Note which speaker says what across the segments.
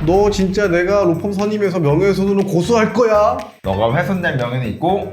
Speaker 1: 너 진짜 내가 로펌 선임해서 명예훼손으로 고소할 거야.
Speaker 2: 너가 훼손된 명예는 있고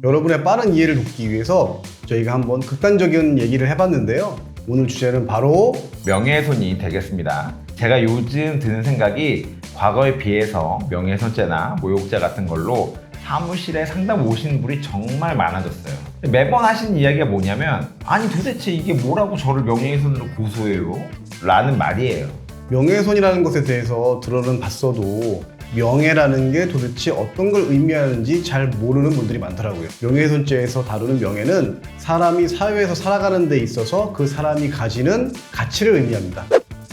Speaker 1: 여러분의 빠른 이해를 돕기 위해서 저희가 한번 극단적인 얘기를 해봤는데요. 오늘 주제는 바로
Speaker 2: 명예훼손이 되겠습니다. 제가 요즘 드는 생각이 과거에 비해서 명예훼손죄나 모욕죄 같은 걸로 사무실에 상담 오시는 분이 정말 많아졌어요. 매번 하시는 이야기가 뭐냐면 아니 도대체 이게 뭐라고 저를 명예훼손으로 고소해요? 라는 말이에요.
Speaker 1: 명예훼손이라는 것에 대해서 들어는 봤어도 명예라는 게 도대체 어떤 걸 의미하는지 잘 모르는 분들이 많더라고요. 명예훼손죄에서 다루는 명예는 사람이 사회에서 살아가는 데 있어서 그 사람이 가지는 가치를 의미합니다.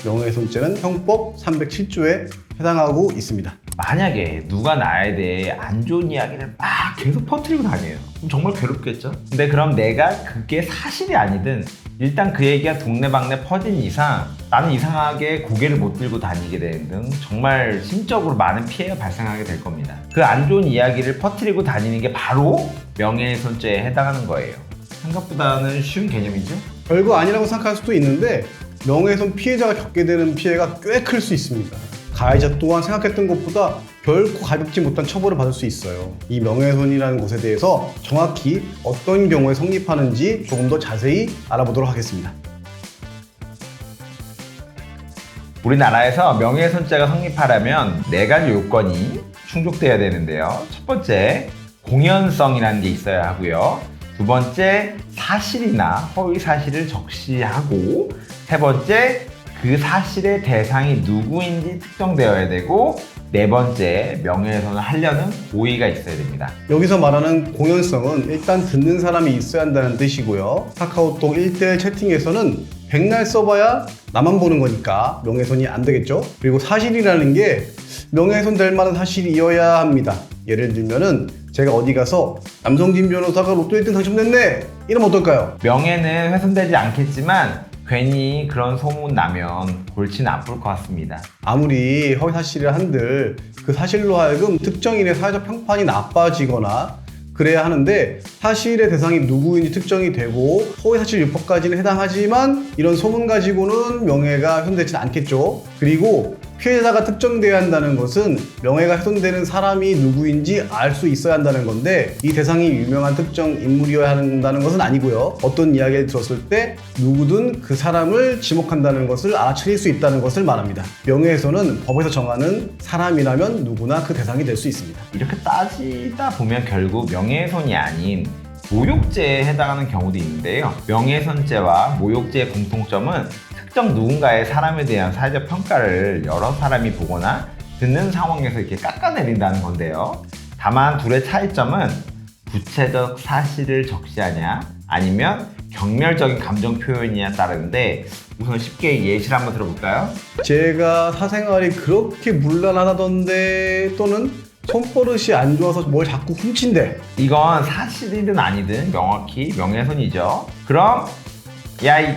Speaker 1: 명예훼손죄는 형법 307조에 해당하고 있습니다.
Speaker 2: 만약에 누가 나에 대해 안 좋은 이야기를 막 계속 퍼뜨리고 다녀요. 그럼 정말 괴롭겠죠? 근데 그럼 내가 그게 사실이 아니든 일단 그 얘기가 동네방네 퍼진 이상 나는 이상하게 고개를 못 들고 다니게 되는 등 정말 심적으로 많은 피해가 발생하게 될 겁니다. 그 안 좋은 이야기를 퍼뜨리고 다니는 게 바로 명예훼손죄에 해당하는 거예요. 생각보다는 쉬운 개념이죠?
Speaker 1: 별거 아니라고 생각할 수도 있는데 명예훼손 피해자가 겪게 되는 피해가 꽤 클 수 있습니다. 가해자 또한 생각했던 것보다 결코 가볍지 못한 처벌을 받을 수 있어요. 이 명예훼손이라는 것에 대해서 정확히 어떤 경우에 성립하는지 조금 더 자세히 알아보도록 하겠습니다.
Speaker 2: 우리나라에서 명예훼손죄가 성립하려면 4가지 요건이 충족돼야 되는데요. 첫 번째, 공연성이라는 게 있어야 하고요. 두 번째, 사실이나 허위 사실을 적시하고, 세 번째, 그 사실의 대상이 누구인지 특정되어야 되고, 네 번째, 명예훼손을 하려는 고의가 있어야 됩니다.
Speaker 1: 여기서 말하는 공연성은 일단 듣는 사람이 있어야 한다는 뜻이고요. 카카오톡 1대1 채팅에서는 백날 써봐야 나만 보는 거니까 명예훼손이 안 되겠죠. 그리고 사실이라는 게 명예훼손 될 만한 사실이어야 합니다. 예를 들면은 제가 어디 가서 남성진 변호사가 로또 1등 당첨됐네 이러면 어떨까요?
Speaker 2: 명예는 훼손되지 않겠지만 괜히 그런 소문 나면 골치는 아플 것 같습니다.
Speaker 1: 아무리 허위 사실을 한들 그 사실로 하여금 특정인의 사회적 평판이 나빠지거나 그래야 하는데 사실의 대상이 누구인지 특정이 되고 허위 사실 유포까지는 해당하지만 이런 소문 가지고는 명예가 훼손되지는 않겠죠. 그리고 피해자가 특정돼야 한다는 것은 명예가 훼손되는 사람이 누구인지 알 수 있어야 한다는 건데 이 대상이 유명한 특정 인물이어야 한다는 것은 아니고요. 어떤 이야기를 들었을 때 누구든 그 사람을 지목한다는 것을 알아차릴 수 있다는 것을 말합니다. 명예훼손은 법에서 정하는 사람이라면 누구나 그 대상이 될 수 있습니다.
Speaker 2: 이렇게 따지다 보면 결국 명예훼손이 아닌 모욕죄에 해당하는 경우도 있는데요. 명예훼손죄와 모욕죄의 공통점은 특정 누군가의 사람에 대한 사회적 평가를 여러 사람이 보거나 듣는 상황에서 이렇게 깎아내린다는 건데요. 다만 둘의 차이점은 구체적 사실을 적시하냐 아니면 경멸적인 감정 표현이냐에 따르는데 우선 쉽게 예시를 한번 들어볼까요?
Speaker 1: 제가 사생활이 그렇게 문란하다던데 또는 손버릇이 안 좋아서 뭘 자꾸 훔친대.
Speaker 2: 이건 사실이든 아니든 명확히 명예훼손이죠. 그럼 야 이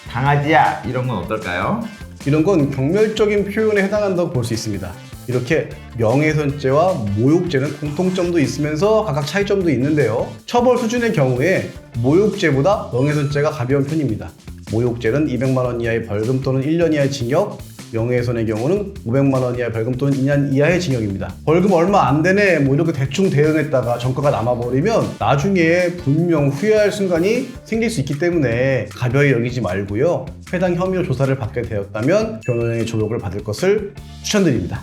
Speaker 2: 강아지야 이런 건 어떨까요?
Speaker 1: 이런 건 경멸적인 표현에 해당한다고 볼 수 있습니다. 이렇게 명예훼손죄와 모욕죄는 공통점도 있으면서 각각 차이점도 있는데요. 처벌 수준의 경우에 모욕죄보다 명예훼손죄가 가벼운 편입니다. 모욕죄는 200만 원 이하의 벌금 또는 1년 이하의 징역, 명예훼손의 경우는 500만 원 이하의 벌금 또는 2년 이하의 징역입니다. 벌금 얼마 안 되네 뭐 이렇게 대충 대응했다가 전과가 남아버리면 나중에 분명 후회할 순간이 생길 수 있기 때문에 가벼이 여기지 말고요. 해당 혐의로 조사를 받게 되었다면 변호인의 조력을 받을 것을 추천드립니다.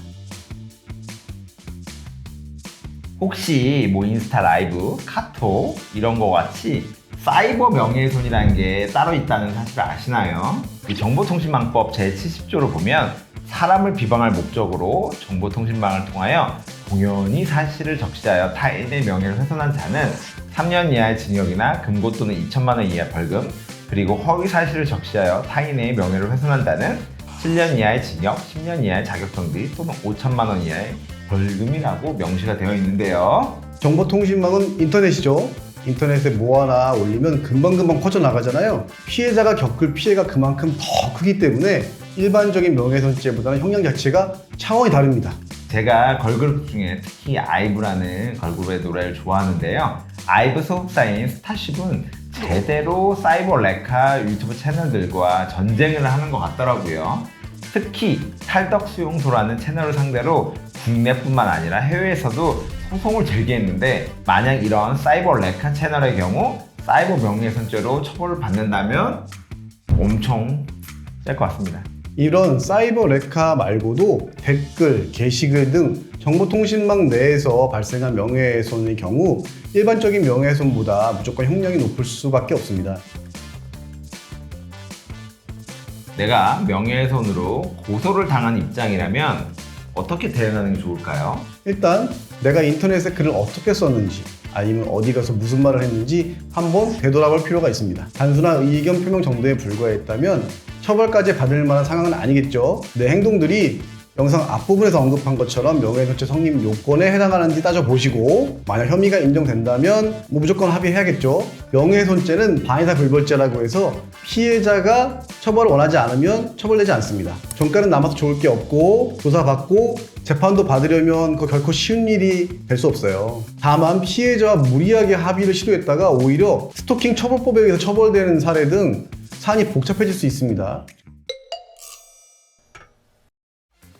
Speaker 2: 혹시 뭐 인스타 라이브, 카톡 이런 거 같이 사이버 명예훼손이라는 게 따로 있다는 사실을 아시나요? 이 정보통신망법 제70조를 보면 사람을 비방할 목적으로 정보통신망을 통하여 공연히 사실을 적시하여 타인의 명예를 훼손한 자는 3년 이하의 징역이나 금고 또는 2천만 원 이하의 벌금, 그리고 허위 사실을 적시하여 타인의 명예를 훼손한 자는 7년 이하의 징역, 10년 이하의 자격정지 또는 5천만 원 이하의 벌금이라고 명시가 되어 있는데요.
Speaker 1: 정보통신망은 인터넷이죠. 인터넷에 뭐 하나 올리면 금방금방 퍼져나가잖아요. 피해자가 겪을 피해가 그만큼 더 크기 때문에 일반적인 명예훼손죄보다는 형량 자체가 차원이 다릅니다.
Speaker 2: 제가 걸그룹 중에 특히 아이브라는 걸그룹의 노래를 좋아하는데요. 아이브 소속사인 스타쉽은 제대로 사이버 레카 유튜브 채널들과 전쟁을 하는 것 같더라고요. 특히 탈덕수용소라는 채널을 상대로 국내뿐만 아니라 해외에서도 소송을 제기했는데, 만약 이런 사이버 레카 채널의 경우 사이버 명예훼손죄로 처벌을 받는다면 엄청 셀 것 같습니다.
Speaker 1: 이런 사이버 레카 말고도 댓글, 게시글 등 정보통신망 내에서 발생한 명예훼손의 경우 일반적인 명예훼손보다 무조건 형량이 높을 수밖에 없습니다.
Speaker 2: 내가 명예훼손으로 고소를 당한 입장이라면 어떻게 대응하는 게 좋을까요?
Speaker 1: 일단 내가 인터넷에 글을 어떻게 썼는지, 아니면 어디 가서 무슨 말을 했는지 한번 되돌아볼 필요가 있습니다. 단순한 의견 표명 정도에 불과했다면 처벌까지 받을 만한 상황은 아니겠죠. 내 행동들이 영상 앞부분에서 언급한 것처럼 명예훼손죄 성립 요건에 해당하는지 따져보시고, 만약 혐의가 인정된다면 무조건 합의해야겠죠. 명예훼손죄는 반의사불벌죄라고 해서 피해자가 처벌을 원하지 않으면 처벌되지 않습니다. 전과는 남아서 좋을 게 없고, 조사받고 재판도 받으려면 그 결코 쉬운 일이 될 수 없어요. 다만 피해자와 무리하게 합의를 시도했다가 오히려 스토킹 처벌법에 의해서 처벌되는 사례 등 사안이 복잡해질 수 있습니다.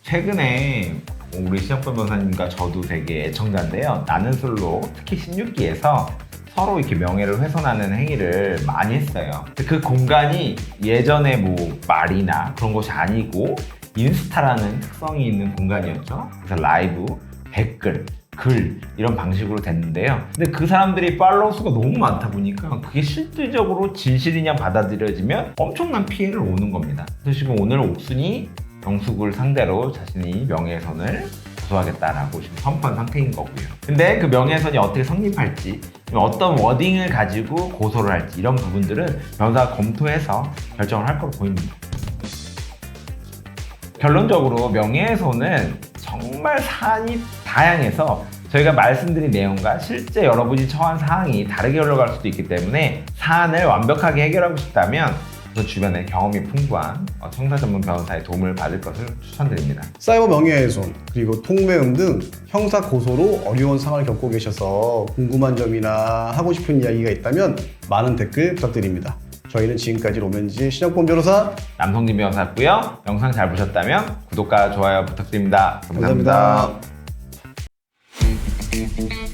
Speaker 2: 최근에 우리 신혁범 변호사님과 저도 되게 애청자인데요. 나는 솔로 특히 16기에서 서로 이렇게 명예를 훼손하는 행위를 많이 했어요. 그 공간이 예전에 뭐 말이나 그런 것이 아니고 인스타라는 특성이 있는 공간이었죠. 그래서 라이브, 댓글, 글 이런 방식으로 됐는데요. 근데 그 사람들이 팔로우 수가 너무 많다 보니까 그게 실질적으로 진실이냐 받아들여지면 엄청난 피해를 오는 겁니다. 그래서 지금 오늘 옥순이 영숙을 상대로 자신이 명예훼손을 고소하겠다라고 지금 선포한 상태인 거고요. 근데 그 명예훼손이 어떻게 성립할지, 어떤 워딩을 가지고 고소를 할지 이런 부분들은 변호사가 검토해서 결정을 할 거로 보입니다. 결론적으로 명예훼손은 정말 사안이 다양해서 저희가 말씀드린 내용과 실제 여러분이 처한 사항이 다르게 흘러갈 수도 있기 때문에 사안을 완벽하게 해결하고 싶다면 그 주변에 경험이 풍부한 청사 전문 변호사의 도움을 받을 것을 추천드립니다.
Speaker 1: 사이버 명예훼손, 그리고 통매음 등 형사 고소로 어려운 상황을 겪고 계셔서 궁금한 점이나 하고 싶은 이야기가 있다면 많은 댓글 부탁드립니다. 저희는 지금까지 로맨지 신혁범 변호사,
Speaker 2: 남성진 변호사였고요. 영상 잘 보셨다면 구독과 좋아요 부탁드립니다. 감사합니다.
Speaker 1: 감사합니다.